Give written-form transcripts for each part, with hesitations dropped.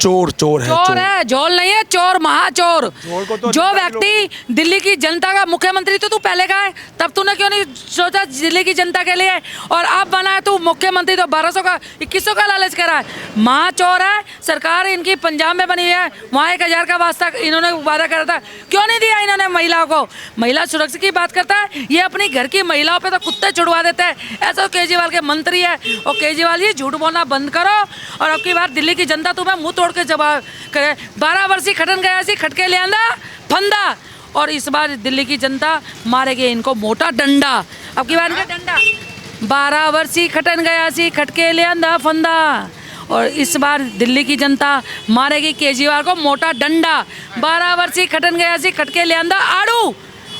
चोर चोर है, चोर है, झोल नहीं है, चोर महाचोर। तो जो व्यक्ति दिल्ली की जनता का मुख्यमंत्री, तो तू पहले का है, तब तूने क्यों नहीं सोचा दिल्ली की जनता के लिए? और अब बना है तू मुख्यमंत्री, तो 1200 का 2100 का लालच करा है। महाचोर है। सरकार इनकी पंजाब में बनी हुई है, वहाँ 1000 का वास्ता इन्होंने वादा करा था, क्यों नहीं दिया इन्होंने महिलाओं को? महिला सुरक्षा की बात करता है, ये अपनी घर की महिलाओं पे तो कुत्ते छुड़वा देते हैं। ऐसा केजरीवाल के मंत्री है। और केजरीवाल ये झूठ बोलना बंद करो, और अब की बार दिल्ली की जनता तुम्हें मुंह तोड़ के जवाब करे। 12 वर्षीय खटन गया सी, खटके ले आंदा फंदा, और इस बार दिल्ली की जनता मारेगी इनको मोटा डंडा। अब की बार इनका डंडा 12 वर्षीय खटन गया सी, खटके ले आंदा फंदा, और इस बार दिल्ली की जनता मारेगी केजरीवाल को मोटा डंडा। 12 वर्षीय खटन गया सी, खटके ले आंदा आड़ू,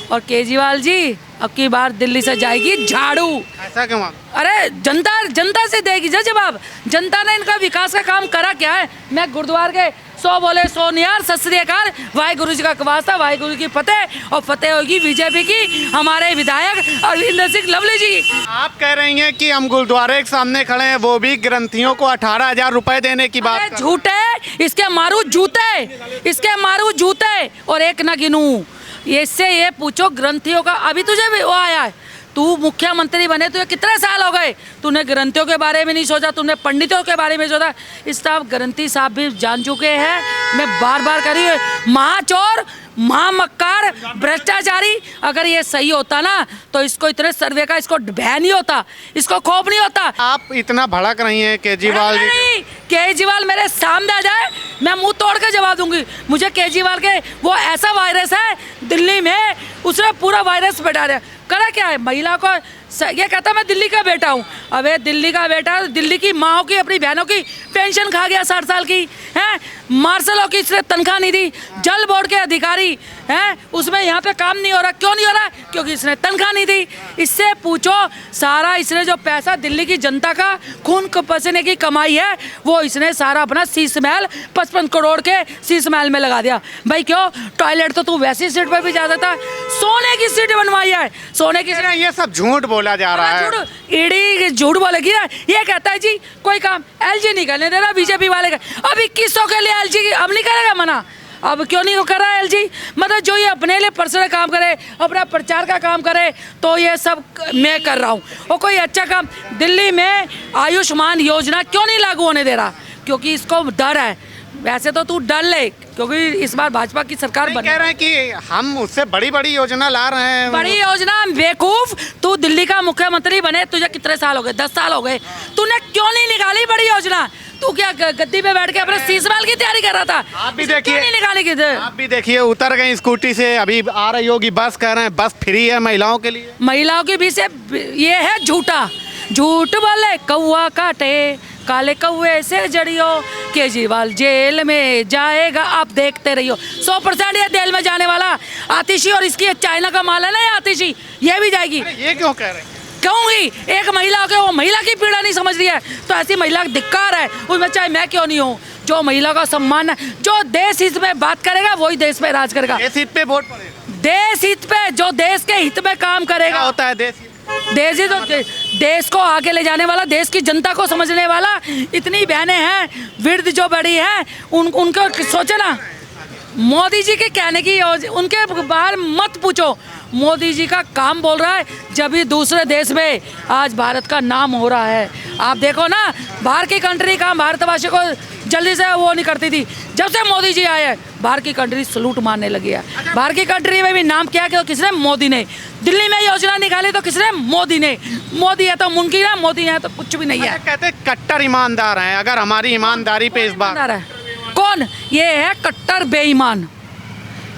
और केजरीवाल जी अब की बार दिल्ली से जाएगी झाड़ू। ऐसा क्यों? अरे जनता से देगी जवाब। जनता ने इनका विकास का काम करा क्या है? मैं गुरुद्वार के 100 बोले 100 निहार, सत श्री अकाल, वाहिगुरु जी का वास्ता, वाहिगुरु की फतेह, और फतेह होगी बीजेपी की, हमारे विधायक अरविंदर सिंह लवली जी। आप कह रही हैं कि हम गुरुद्वारे के सामने खड़े हैं, वो भी ग्रंथियों को 18,000 रुपए देने की बात कर। झूठे, इसके मारू जूते, इसके मारू जूते, और एक न गिनूं। इससे ये पूछो ग्रंथियों का, अभी तुझे भी वो आया है, तू मुख्यमंत्री बने तुझे कितने साल हो गए? तूने ग्रंथियों के बारे में नहीं सोचा, तूने पंडितों के बारे में सोचा। इस तरह ग्रंथी साहब भी जान चुके हैं, मैं बार बार कह रही हूँ, महाचोर, महामक्कार, भ्रष्टाचारी। अगर ये सही होता ना तो इसको इतने सर्वे का इसको भय नहीं होता, इसको खौफ नहीं होता। आप इतना भड़क रही हैं केजरीवाल जी। नहीं, केजरीवाल मेरे सामने आ जाए, मैं मुंह तोड़ के जवाब दूंगी। मुझे केजरीवाल के वो ऐसा वायरस है दिल्ली में, उसने पूरा वायरस बैठा दिया। करा क्या है? महिला को ये कहता मैं दिल्ली का बेटा हूँ। अबे दिल्ली का बेटा, दिल्ली की माओ की, अपनी बहनों की पेंशन खा गया 60 साल की है। मार्शलों की इसने तनख्वाह नहीं दी। जल बोर्ड के अधिकारी हैं, उसमें यहाँ पे काम नहीं हो रहा। क्यों नहीं हो रहा? क्योंकि इसने तनख्वाह नहीं दी। इससे पूछो, सारा इसने जो पैसा दिल्ली की जनता का खून पसीने की कमाई है, वो इसने सारा अपना शीश महल 55 करोड़ के शीश महल में लगा दिया। भाई क्यों? टॉयलेट तो तू वैसी सीट पर भी जाता था, सोने की सीट बनवाई है, सोने की। ये सब झूठ बोला जा रहा है। ईडी झूठ बोलेगी ना। ये कहता है जी कोई काम एलजी नहीं करने दे रहा बीजेपी वाले का। अब 2100 के लिए एलजी अब नहीं करेगा मना। अब क्यों नहीं कर रहा है एलजी? मतलब जो ये अपने लिए पर्सनल काम करे, अपना प्रचार का काम करे, तो ये सब मैं कर रहा हूँ। और कोई अच्छा काम दिल्ली में आयुष्मान योजना क्यों नहीं लागू होने दे रहा? क्योंकि इसको डर है। वैसे तो तू डर ले, क्योंकि इस बार भाजपा की सरकार बनी। कह रहे हैं कि हम उससे बड़ी बड़ी योजना ला रहे हैं। बड़ी योजना? बेवकूफ, तू दिल्ली का मुख्यमंत्री बने तुझे कितने साल हो गए? 10 साल हो गए। तूने क्यों नहीं निकाली बड़ी योजना? तू क्या गद्दी पे बैठ के अपने शीश महल की तैयारी कर रहा था? आप भी देखिए, नहीं निकाली की आप भी देखिए, उतर गई स्कूटी से, अभी आ रही होगी बस। कह रहे हैं बस फ्री है महिलाओं के लिए। महिलाओं की भी से ये है झूठा। झूठ बोले कौआ काटे, काले कौए से जड़ियो, केजरीवाल जेल में जाएगा, आप देखते रहियो। 100% ये जेल में जाने वाला। आतिशी, और इसकी चाइना का माल है ना, आतिशी, ये भी जाएगी। ये क्यों कह रहे हैं? कहूँगी एक महिला के, वो महिला की पीड़ा नहीं समझ रही है, तो ऐसी महिला का धिक्कार है, उसमें चाहे मैं क्यों नहीं हूँ। जो महिला का सम्मान है, जो देश हित में बात करेगा वही देश पे राज करेगा। देश हित पे वोट पड़ेगा। देश हित पे, जो देश के हित में काम करेगा। क्या होता है देश हित? देश ही तो देश को आगे ले जाने वाला, देश की जनता को समझने वाला। इतनी बहनें हैं, वृद्ध जो बड़ी हैं, उनको सोचे ना। मोदी जी के कहने की, उनके बाहर मत पूछो। मोदी जी का काम बोल रहा है, जब भी दूसरे देश में आज भारत का नाम हो रहा है। आप देखो ना, बाहर की कंट्री का भारतवासी को जल्दी से वो नहीं करती थी। जब से मोदी जी आए हैं, बाहर की कंट्री सलूट मारने लगी है। बाहर की कंट्री में भी नाम क्या कि किसने? मोदी ने। दिल्ली में योजना निकाली तो किसने? मोदी ने। मोदी है तो मुमकिन है, मोदी है तो कुछ भी नहीं है। कहते कट्टर ईमानदार हैं। अगर हमारी ईमानदारी पे इस बार कौन? ये है कट्टर बेईमान।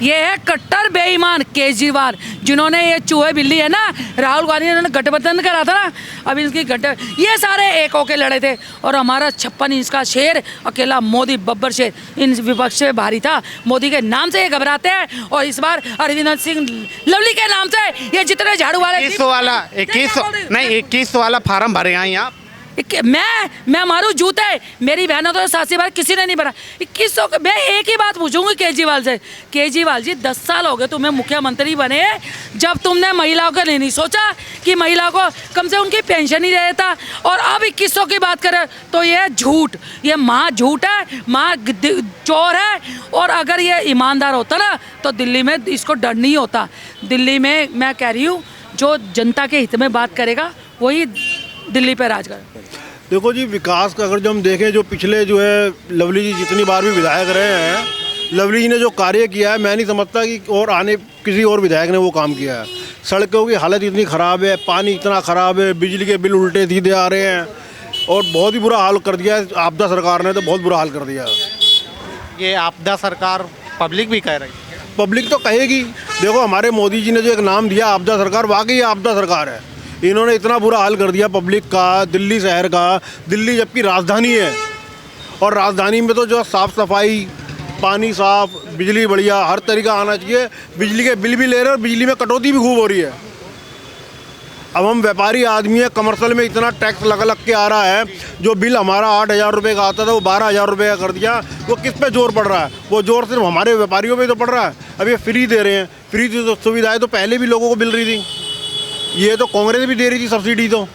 ये है कट्टर बेईमान केजरीवाल, जिन्होंने ये चूहे बिल्ली है ना, राहुल गांधी ने गठबंधन करा था ना, अभी इनकी ये सारे एक होके लड़े थे। और हमारा 56 इंच का शेर अकेला मोदी, बब्बर शेर, इन विपक्ष से भारी था। मोदी के नाम से ये घबराते हैं, और इस बार अरविंदर सिंह लवली के नाम से ये जितने झाड़ू वाले 21 वाला 21 वाला फार्म भरे हैं आप। मैं मारूं जूते, मेरी बहनों तो सासी बार किसी ने नहीं बना। 2100 मैं एक ही बात पूछूंगी केजरीवाल से, केजरीवाल जी 10 साल हो गए तुम्हें मुख्यमंत्री बने, जब तुमने महिलाओं का नहीं सोचा कि महिलाओं को कम से उनकी पेंशन ही दे देता, और अब 2100 की बात करें तो ये झूठ, ये माँ झूठ है, माँ चोर है। और अगर ये ईमानदार होता ना तो दिल्ली में इसको डर नहीं होता। दिल्ली में मैं कह रही हूँ जो जनता के हित में बात करेगा वही दिल्ली पे राज करे। देखो जी, विकास का अगर जो हम देखें, जो पिछले जो है लवली जी जितनी बार भी विधायक रहे हैं, लवली जी ने जो कार्य किया है मैं नहीं समझता कि और आने किसी और विधायक ने वो काम किया है। सड़कों की हालत इतनी ख़राब है, पानी इतना ख़राब है, बिजली के बिल उल्टे सीधे आ रहे हैं और बहुत ही बुरा हाल कर दिया है आपदा सरकार ने, तो बहुत बुरा हाल कर दिया है। ये आपदा सरकार पब्लिक भी कह रही है। पब्लिक तो कहेगी। देखो हमारे मोदी जी ने जो एक नाम दिया आपदा सरकार, वाकई आपदा सरकार है। इन्होंने इतना बुरा हाल कर दिया पब्लिक का, दिल्ली शहर का। दिल्ली जबकि राजधानी है और राजधानी में तो जो साफ़ सफाई, पानी साफ, बिजली बढ़िया, हर तरीका आना चाहिए। बिजली के बिल भी ले रहे हैं और बिजली में कटौती भी खूब हो रही है। अब हम व्यापारी आदमी है, कमर्शियल में इतना टैक्स लग के आ रहा है। जो बिल हमारा 8,000 रुपये का आता था वो 12,000 रुपये का कर दिया। वो किस पे जोर पड़ रहा है? वो जोर सिर्फ हमारे व्यापारियों पे तो पड़ रहा है। अब ये फ्री दे रहे हैं, फ्री की सुविधाएँ तो पहले भी लोगों को मिल रही थी, ये तो कांग्रेस भी दे रही थी सब्सिडी। तो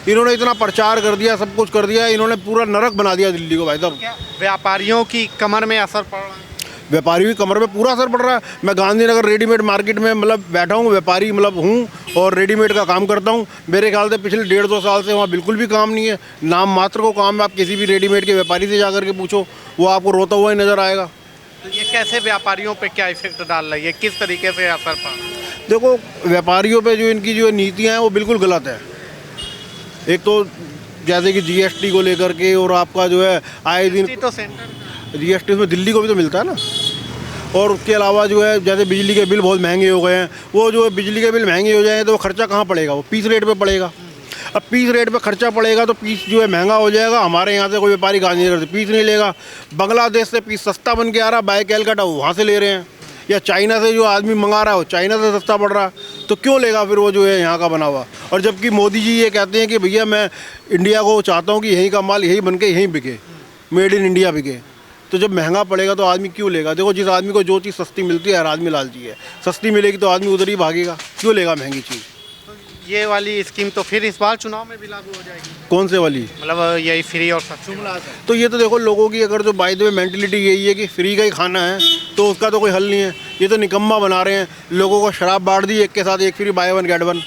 इन्होंने इतना प्रचार कर दिया, सब कुछ कर दिया, इन्होंने पूरा नरक बना दिया दिल्ली को भाई साहब। व्यापारियों की कमर में असर पड़ रहा है? व्यापारियों की कमर में पूरा असर पड़ रहा है। मैं गांधीनगर रेडीमेड मार्केट में मतलब बैठा हूँ, व्यापारी मतलब हूँ और रेडीमेड का काम करता हूँ। मेरे ख्याल से पिछले 1.5-2 साल से वहाँ बिल्कुल भी काम नहीं है, नाम मात्र को काम है। आप किसी भी रेडीमेड के व्यापारी से जाकर के पूछो, वो आपको रोता हुआ ही नज़र आएगा। तो ये कैसे व्यापारियों पे क्या इफेक्ट डाल रही है, किस तरीके से असर पड़ रहा है? देखो व्यापारियों पे जो इनकी जो नीतियाँ हैं वो बिल्कुल गलत है। एक तो जैसे कि जीएसटी को लेकर के, और आपका जो है आए दिन तो सेंटर जीएसटी में दिल्ली को भी तो मिलता है ना। और उसके अलावा जो है जैसे बिजली के बिल बहुत महंगे हो गए हैं, वो जो है बिजली के बिल महंगे हो जाएंगे तो वो खर्चा कहाँ पड़ेगा? वो पीस रेट पे पड़ेगा। अब पीस रेट पे खर्चा पड़ेगा तो पीस जो है महंगा हो जाएगा। हमारे यहाँ से कोई व्यापारी गांधीनगर से पीस नहीं लेगा, बांग्लादेश से पीस सस्ता बन के आ रहा, बाय कैलकाटा वहाँ से ले रहे हैं, या चाइना से जो आदमी मंगा रहा है वो चाइना से सस्ता पड़ रहा है, तो क्यों लेगा फिर वो जो है यहाँ का बना हुआ? और जबकि मोदी जी ये कहते हैं कि भैया मैं इंडिया को चाहता हूँ कि यहीं का माल यहीं बन के यहीं बिके, मेड इन इंडिया बिके। तो जब महंगा पड़ेगा तो आदमी क्यों लेगा? देखो जिस आदमी को जो चीज़ सस्ती मिलती है, हर आदमी लालची है। सस्ती मिलेगी तो आदमी उधर ही भागेगा, क्यों लेगा महंगी चीज़? ये वाली स्कीम तो फिर इस बार चुनाव में भी लागू हो जाएगी? कौन से वाली? मतलब यही फ्री और सस्ती। तो ये तो देखो लोगों की अगर जो बाय द वे मेंटलिटी यही है कि फ्री का ही खाना है तो उसका तो कोई हल नहीं है। ये तो निकम्मा बना रहे हैं लोगों को। शराब बांट दी एक के साथ एक फ्री, बाय 1 गेट 1।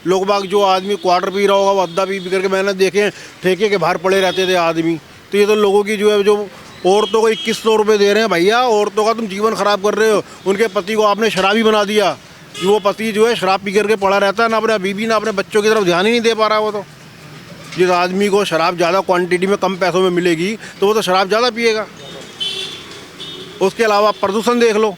लोग बाग जो आदमी क्वार्टर पी रहा होगा वो अद्धा पी करके, मैंने देखे ठेके के बाहर पड़े रहते थे आदमी। तो ये तो लोगों की जो है, जो औरतों को 2100 रुपये दे रहे हैं भैया, औरतों का तुम जीवन ख़राब कर रहे हो। उनके पति को आपने शराबी बना दिया, वो पति जो है शराब पी करके पड़ा रहता है, ना अपने बीवी ना अपने बच्चों की तरफ ध्यान ही नहीं दे पा रहा। वो तो जिस आदमी को शराब ज़्यादा क्वांटिटी में कम पैसों में मिलेगी तो वो तो शराब ज़्यादा पिएगा। उसके अलावा प्रदूषण देख लो,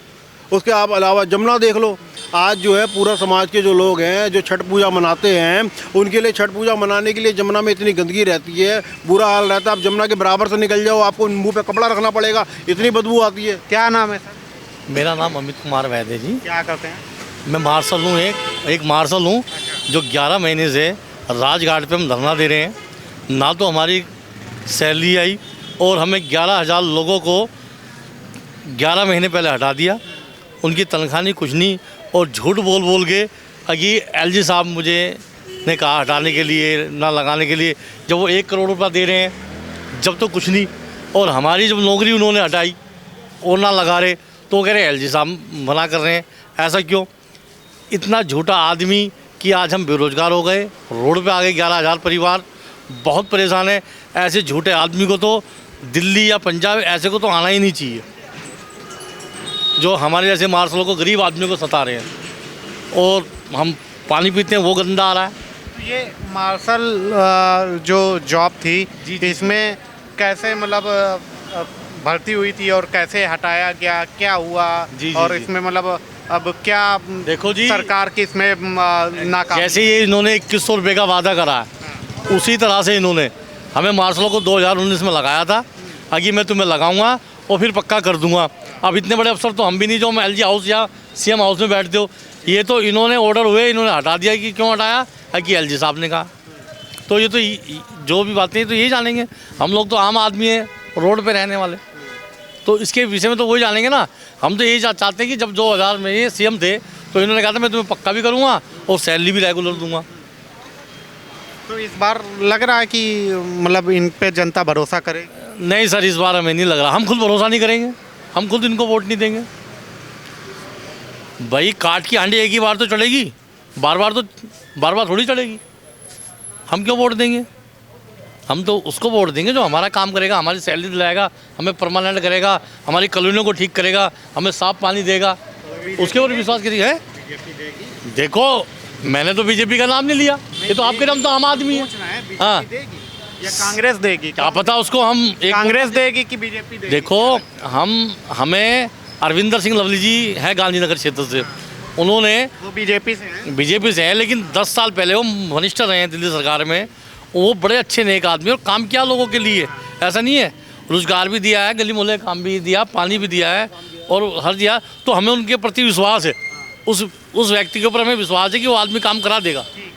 उसके अलावा जमुना देख लो। आज जो है पूरा समाज के जो लोग हैं जो छठ पूजा मनाते हैं, उनके लिए छठ पूजा मनाने के लिए जमुना में इतनी गंदगी रहती है, बुरा हाल रहता है। आप जमुना के बराबर से निकल जाओ, आपको मुंह पे कपड़ा रखना पड़ेगा, इतनी बदबू आती है। क्या नाम है सर? मेरा नाम अमित कुमार वैद्य जी। क्या करते हैं? मैं मार्शल हूँ, एक मार्शल हूँ जो 11 महीने से राजघाट पे हम धरना दे रहे हैं। ना तो हमारी सैलरी आई और हमें 11,000 लोगों को 11 महीने पहले हटा दिया, उनकी तनख्वाह नहीं, कुछ नहीं। और झूठ बोल बोल के अभी एलजी साहब मुझे ने कहा हटाने के लिए, ना लगाने के लिए, जब वो 1 करोड़ रुपया दे रहे हैं, जब तो कुछ नहीं। और हमारी जब नौकरी उन्होंने हटाई और ना लगा रहे तो वो कह रहे एलजी साहब मना कर रहे हैं। ऐसा क्यों? इतना झूठा आदमी कि आज हम बेरोजगार हो गए, रोड पे आ गए 11,000 परिवार, बहुत परेशान है। ऐसे झूठे आदमी को तो दिल्ली या पंजाब ऐसे को तो आना ही नहीं चाहिए, जो हमारे जैसे मार्शलों को, गरीब आदमियों को सता रहे हैं। और हम पानी पीते हैं वो गंदा आ रहा है। ये मार्शल जो जॉब थी इसमें कैसे मतलब भर्ती हुई थी और कैसे हटाया गया, क्या हुआ? और इसमें मतलब अब क्या देखो जी, सरकार की इसमें नाकाम? जैसे ये इन्होंने 2100 रुपये का वादा करा है, उसी तरह से इन्होंने हमें मार्शलों को 2019 में लगाया था, आगे मैं तुम्हें लगाऊंगा और फिर पक्का कर दूंगा। अब इतने बड़े अफसर तो हम भी नहीं जो हम एलजी हाउस या सीएम हाउस में बैठते हो। ये तो इन्होंने ऑर्डर हुए, इन्होंने हटा दिया। कि क्यों हटाया? कि एलजी साहब ने कहा। तो ये तो जो भी बातें हैं तो यही जानेंगे। हम लोग तो आम आदमी हैं, रोड पे रहने वाले, तो इसके विषय में तो वही जानेंगे ना। हम तो यही चाहते हैं कि जब 2000 में ये सीएम थे तो इन्होंने कहा था मैं तुम्हें पक्का भी करूँगा और सैलरी भी रेगुलर दूंगा। तो इस बार लग रहा है कि मतलब इन पे जनता भरोसा करे? नहीं सर, इस बार हमें नहीं लग रहा। हम खुद भरोसा नहीं करेंगे, हम खुद इनको वोट नहीं देंगे। भाई काट की हांडी एक ही बार तो चढ़ेगी, बार बार थोड़ी चढ़ेगी। हम क्यों वोट देंगे? हम तो उसको वोट देंगे जो हमारा काम करेगा, हमारी सैलरी दिलाएगा, हमें परमानेंट करेगा, हमारी कॉलोनियों को ठीक करेगा, हमें साफ पानी देगा, उसके ऊपर विश्वास करिए। है देखो, मैंने तो बीजेपी का नाम नहीं लिया, ये तो आपके नाम तो आम आदमी है। हाँ, या कांग्रेस देगी? क्या पता उसको। हम एक कांग्रेस देगी कि बीजेपी देगी? देखो, हमें अरविंदर सिंह लवली जी हैं गांधीनगर क्षेत्र से, उन्होंने वो बीजेपी से हैं, लेकिन 10 साल पहले वो मिनिस्टर रहे हैं दिल्ली सरकार में। वो बड़े अच्छे नेक आदमी और काम किया लोगों के लिए, ऐसा नहीं है। रोजगार भी दिया है, गली मोहल्ले काम भी दिया, पानी भी दिया है और हर दिया। तो हमें उनके प्रति विश्वास है, उस व्यक्ति के ऊपर हमें विश्वास है कि वो आदमी काम करा देगा।